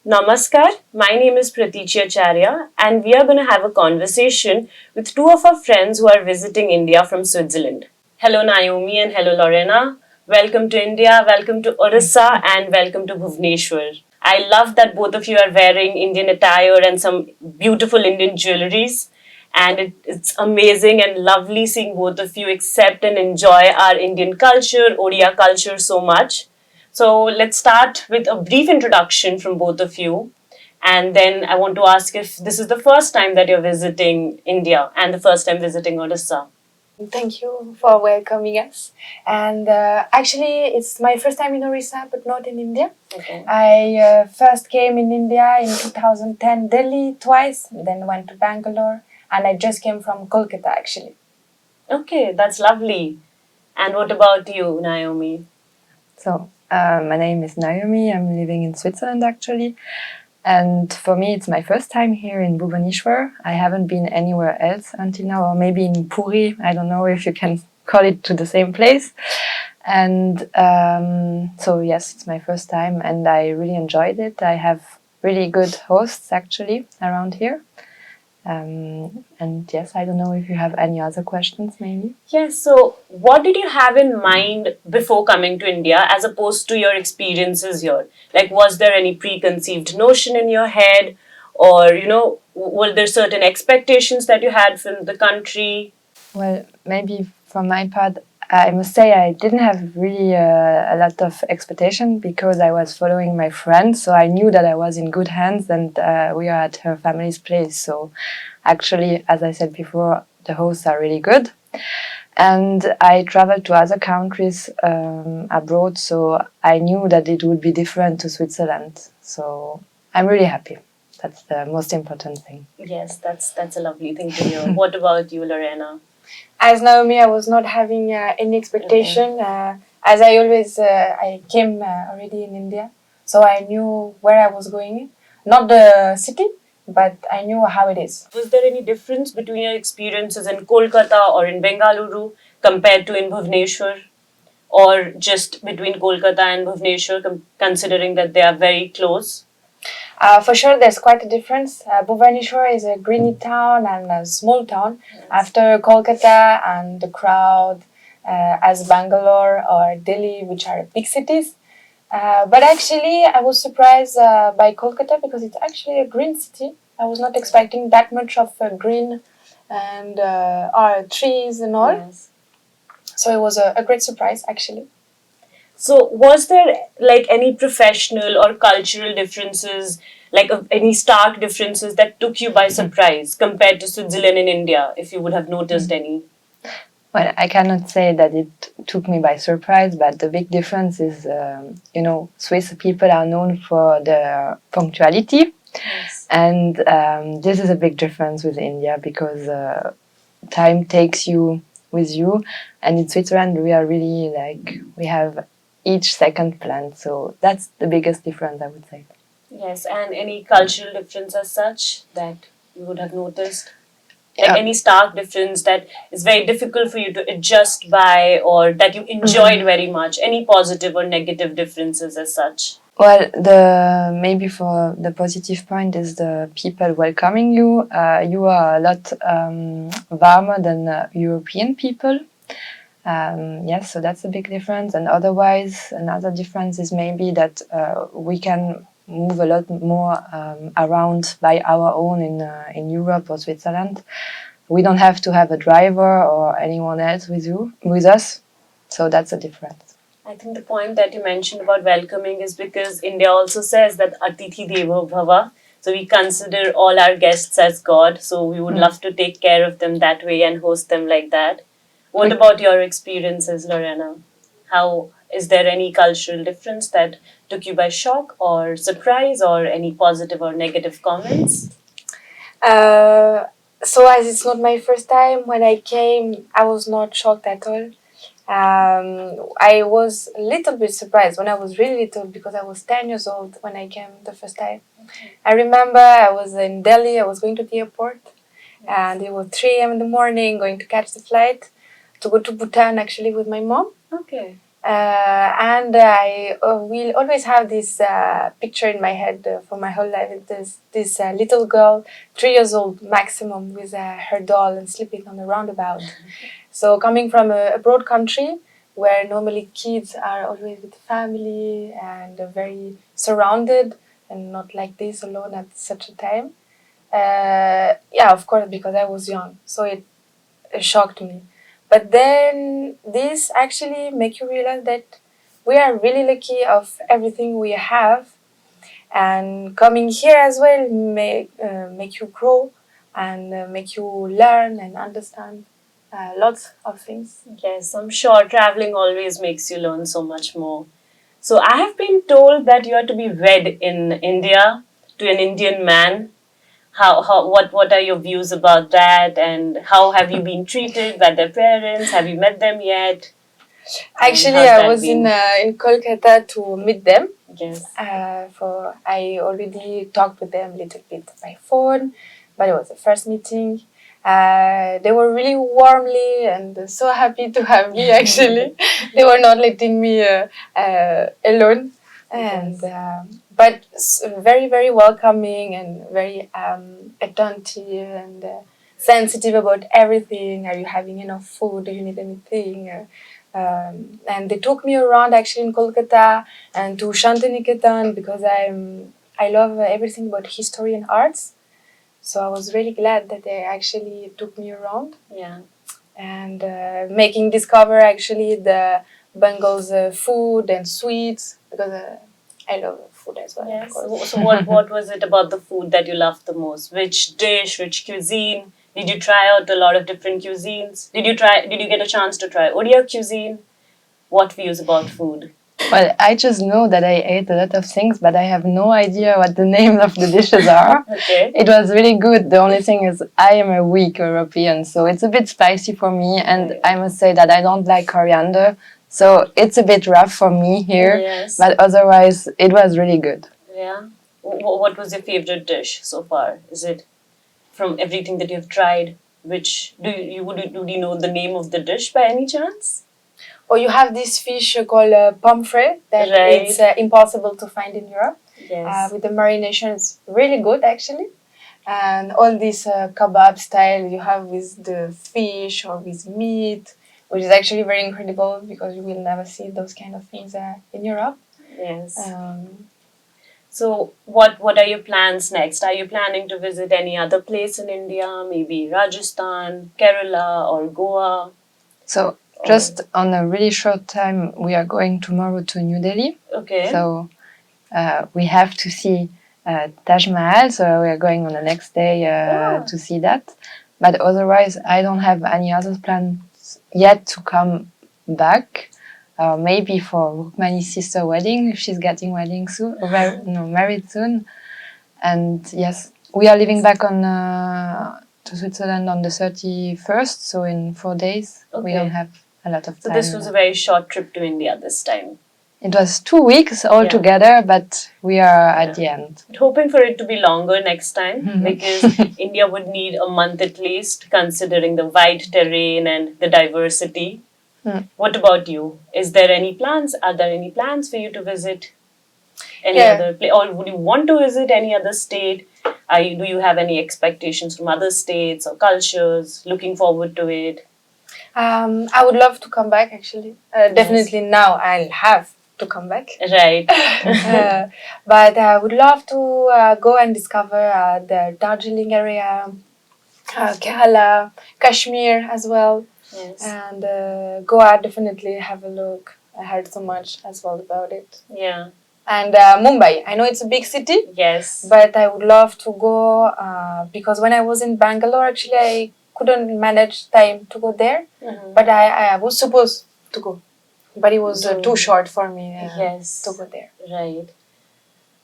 Namaskar, my name is Pratichi Acharya and we are going to have a conversation with two of our friends who are visiting India from Switzerland. Hello Naomi and hello Lorena. Welcome to India, welcome to Orissa and welcome to Bhubaneswar. I love that both of you are wearing Indian attire and some beautiful Indian jewelries. And it's amazing and lovely seeing both of you accept and enjoy our Indian culture, Odia culture so much. So let's start with a brief introduction from both of you. And then I want to ask if this is the first time that you're visiting India and the first time visiting Odisha. Thank you for welcoming us. And actually, it's my first time in Orissa, but not in India. Okay. I first came in India in 2010, Delhi twice, then went to Bangalore, and I just came from Kolkata actually. Okay, that's lovely. And what about you, Naomi? So, my name is Naomi. I'm living in Switzerland actually. And for me, it's my first time here in Bhubaneswar. I haven't been anywhere else until now, or maybe in Puri. I don't know if you can call it to the same place. And so, yes, it's my first time and I really enjoyed it. I have really good hosts actually around here. And yes, I don't know if you have any other questions, maybe. Yes, so what did you have in mind before coming to India as opposed to your experiences here? Like, was there any preconceived notion in your head, or, were there certain expectations that you had from the country? Well, maybe from my part, I must say I didn't have really a lot of expectation because I was following my friend, so I knew that I was in good hands and we are at her family's place. So actually, as I said before, the hosts are really good. And I traveled to other countries abroad, so I knew that it would be different to Switzerland. So I'm really happy. That's the most important thing. Yes, that's a lovely thing to hear. What about you, Lorena? As Naomi, I was not having any expectation. As I always, I came already in India, so I knew where I was going. Not the city, but I knew how it is. Was there any difference between your experiences in Kolkata or in Bengaluru compared to in Bhubaneswar? Or just between Kolkata and Bhubaneswar, considering that they are very close? For sure, there's quite a difference. Bhubaneswar is a greeny town and a small town. Yes. After Kolkata and the crowd, as Bangalore or Delhi, which are big cities. But actually, I was surprised by Kolkata because it's actually a green city. I was not expecting that much of green and trees and all. Yes. So it was a great surprise, actually. So, was there like any professional or cultural differences, like any stark differences that took you by surprise compared to Switzerland and India, if you would have noticed any? Well, I cannot say that it took me by surprise, but the big difference is, Swiss people are known for their punctuality. Yes. And this is a big difference with India because time takes you with you. And in Switzerland, we are really we have each second planned. So that's the biggest difference, I would say. Yes, and any cultural difference as such that you would have noticed? Like any stark difference that is very difficult for you to adjust by or that you enjoyed very much? Any positive or negative differences as such? Well, maybe for the positive point is the people welcoming you. You are a lot warmer than European people. Yes, so that's a big difference. And otherwise, another difference is maybe that we can move a lot more around by our own in Europe or Switzerland. We don't have to have a driver or anyone else with us. So that's a difference. I think the point that you mentioned about welcoming is because India also says that Atithi Devo Bhava. So we consider all our guests as God. So we would love to take care of them that way and host them like that. What about your experiences, Lorena? Is there any cultural difference that took you by shock or surprise or any positive or negative comments? So as it's not my first time, when I came, I was not shocked at all. I was a little bit surprised when I was really little because I was 10 years old when I came the first time. Okay. I remember I was in Delhi, I was going to the airport, and it was 3 a.m. in the morning going to catch the flight to go to Bhutan actually with my mom. Okay. And I will always have this picture in my head for my whole life. There's this little girl, 3 years old maximum, with her doll and sleeping on the roundabout. So coming from a broad country where normally kids are always with family and very surrounded and not like this alone at such a time. Yeah, of course, because I was young, so it shocked me. But then this actually make you realize that we are really lucky of everything we have, and coming here as well make you grow and make you learn and understand lots of things. Yes, I'm sure traveling always makes you learn so much more. So I have been told that you are to be wed in India to an Indian man. What are your views about that, and how have you been treated by their parents? Have you met them yet? Actually, how's I that was been? in Kolkata to meet them. Yes. For I already talked with them a little bit by phone, but it was the first meeting. They were really warmly and so happy to have me. Actually, they were not letting me alone, and but very very welcoming and very attentive and sensitive about everything. Are you having enough food? Do you need anything? And they took me around actually in Kolkata and to Shantiniketan because I love everything about history and arts. So I was really glad that they actually took me around Yeah. and making discover actually the Bengal's food and sweets because I love food as well. Yes. Of course. So what was it about the food that you loved the most? Which dish, which cuisine? Did you try out a lot of different cuisines? Did you get a chance to try Odia cuisine? What views about food? Well, I just know that I ate a lot of things, but I have no idea what the names of the dishes are. Okay. It was really good. The only thing is I am a weak European, so it's a bit spicy for me, and I must say that I don't like coriander, so it's a bit rough for me here, Yes. but otherwise it was really good. Yeah. What was your favorite dish so far? Is it from everything that you've tried? Which would you know the name of the dish by any chance? Or you have this fish called pomfret that Right. it's impossible to find in Europe. Yes. With the marination, it's really good actually. And all this kebab style you have with the fish or with meat, which is actually very incredible because you will never see those kind of things in Europe. Yes. Um, So what are your plans next? Are you planning to visit any other place in India? Maybe Rajasthan, Kerala, or Goa? So just on a really short time, we are going tomorrow to New Delhi. Okay. So we have to see Taj Mahal. So we are going on the next day to see that. But otherwise, I don't have any other plans yet to come back. Maybe for Rukmani's sister wedding, if she's getting wedding soon, or married soon. And yes, we are leaving back on to Switzerland on the 31st. So in 4 days, we Okay. don't have a lot of So time. this was a very short trip to India this time. It was 2 weeks altogether, but we are at the end. Hoping for it to be longer next time Mhm. because India would need a month at least, considering the wide terrain and the diversity. Mm. What about you? Is there any plans? Are there any plans for you to visit any Yeah. other place, or would you want to visit any other state? Do you have any expectations from other states or cultures? Looking forward to it. I would love to come back actually. Definitely now I'll have to come back. Right. But I would love to go and discover the Darjeeling area, Kerala, Kashmir as well, Yes. and Goa. Definitely have a look. I heard so much as well about it. Yeah. And Mumbai. I know it's a big city, Yes. but I would love to go because when I was in Bangalore, actually I couldn't manage time to go there. Mhm. But I was supposed to go, but it was too short for me Yes. to go there. Right.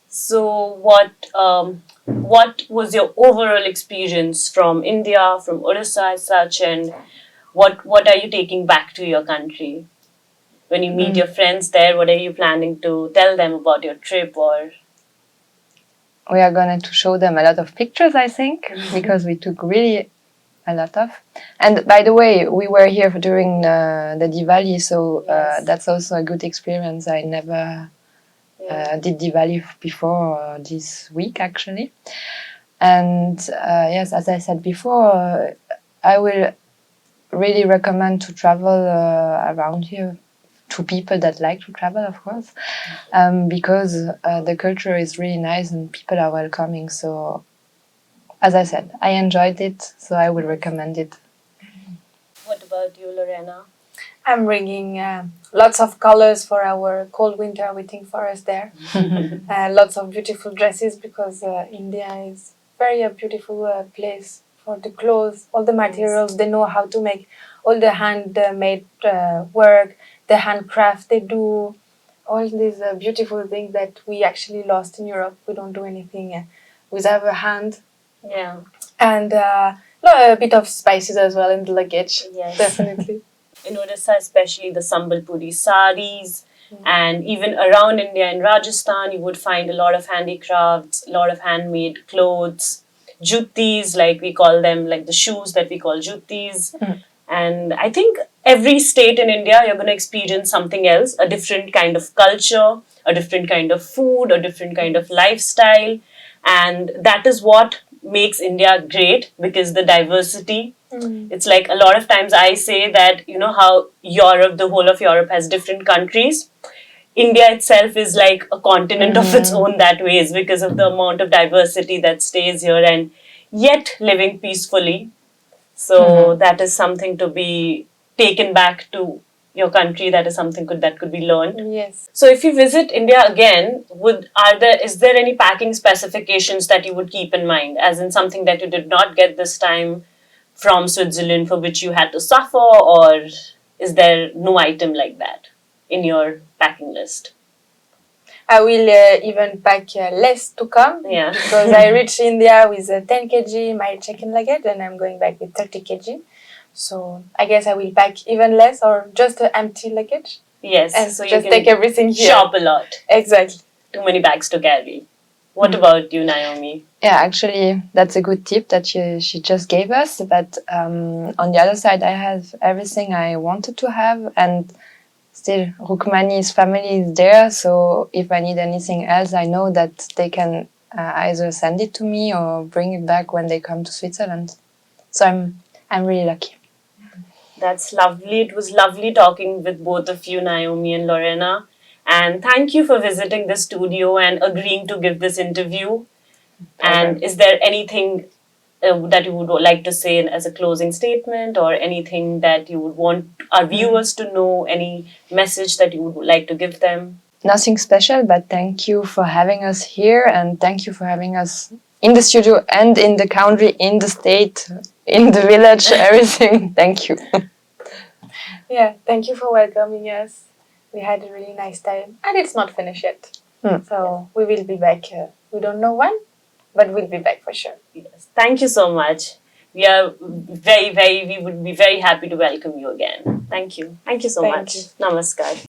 So what was your overall experience from India, from Orissa as such, and what are you taking back to your country? When you meet your friends there, what are you planning to tell them about your trip? Or We are going to show them a lot of pictures, I think, because we took really a lot of. And by the way, we were here during the Diwali, so Yes. that's also a good experience. I never did Diwali before this week, actually. And yes, as I said before, I will really recommend to travel around here to people that like to travel, of course, because the culture is really nice and people are welcoming. So, as I said, I enjoyed it, so I would recommend it. What about you, Lorena? I'm bringing lots of colors for our cold winter waiting for us there. Lots of beautiful dresses because India is very a beautiful place for the clothes, all the materials. They know how to make all the handmade work, the handcraft they do, all these beautiful things that we actually lost in Europe. We don't do anything with our hand. Yeah. And a bit of spices as well in the luggage. Yes. Definitely. In Odisha, especially the Sambalpuri saris, and even around India in Rajasthan, you would find a lot of handicrafts, a lot of handmade clothes, juttis, like we call them, like the shoes that we call juttis. And I think every state in India, you're going to experience something else, a different kind of culture, a different kind of food, a different kind of lifestyle. And that is what makes India great, because the diversity. It's like a lot of times I say that, you know, how Europe, the whole of Europe has different countries. India itself is like a continent of its own that way, is because of the amount of diversity that stays here and yet living peacefully. So that is something to be taken back to your country. That is something that could be learned. Yes. So if you visit India again, is there any packing specifications that you would keep in mind, as in something that you did not get this time from Switzerland for which you had to suffer, or is there no item like that in your packing list? I will even pack less to come Yeah. because I reached India with 10 kg my check-in luggage and I'm going back with 30 kg. So I guess I will pack even less or just an empty luggage. Yes, And so you just can take everything here. shop a lot. Exactly. Too many bags to carry. What about you, Naomi? Yeah, actually, that's a good tip that she just gave us. But on the other side, I have everything I wanted to have, and still, Rukmani's family is there. So if I need anything else, I know that they can either send it to me or bring it back when they come to Switzerland. So I'm really lucky. That's lovely. It was lovely talking with both of you, Naomi and Lorena. And thank you for visiting the studio and agreeing to give this interview. And is there anything that you would like to say as a closing statement, or anything that you would want our viewers to know, any message that you would like to give them? Nothing special, but thank you for having us here, and thank you for having us in the studio and in the country, in the state, in the village, everything. Thank you. Yeah, thank you for welcoming us. We had a really nice time and it's not finished yet. So we will be back. We don't know when, but we'll be back for sure. Yes. Thank you so much. We would be very happy to welcome you again. Thank you. Thank you so Thank much. you. Namaskar.